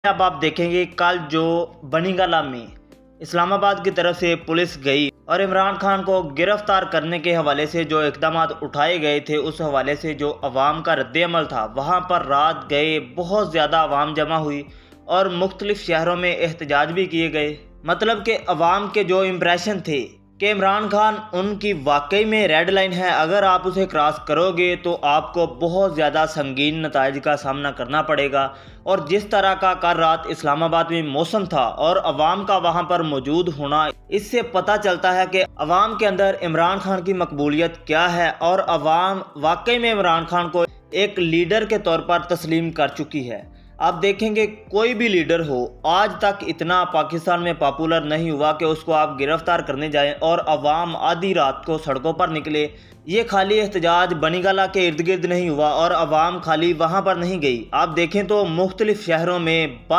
अब आप देखेंगे कल जो बनीगाला में इस्लामाबाद की तरफ से पुलिस गई और इमरान खान को गिरफ्तार करने के हवाले से जो इकदाम उठाए गए थे, उस हवाले से जो अवाम का रद्द-ए-अमल था, वहाँ पर रात गए बहुत ज़्यादा अवाम जमा हुई और मुख्तलिफ शहरों में एहतजाज भी किए गए। मतलब कि अवाम के जो इम्प्रेशन थे कि इमरान खान उनकी वाकई में रेड लाइन है, अगर आप उसे क्रॉस करोगे तो आपको बहुत ज़्यादा संगीन नताइज का सामना करना पड़ेगा। और जिस तरह का कल रात इस्लामाबाद में मौसम था और अवाम का वहाँ पर मौजूद होना, इससे पता चलता है कि अवाम के अंदर इमरान खान की मकबूलियत क्या है और अवाम वाकई में इमरान खान को एक लीडर के तौर पर तस्लीम कर चुकी है। आप देखेंगे कोई भी लीडर हो, आज तक इतना पाकिस्तान में पॉपुलर नहीं हुआ कि उसको आप गिरफ्तार करने जाएं और अवाम आधी रात को सड़कों पर निकले। ये खाली एहतजाज बनीगाला के इर्द गिर्द नहीं हुआ और अवाम खाली वहाँ पर नहीं गई। आप देखें तो मुख्तलिफ शहरों में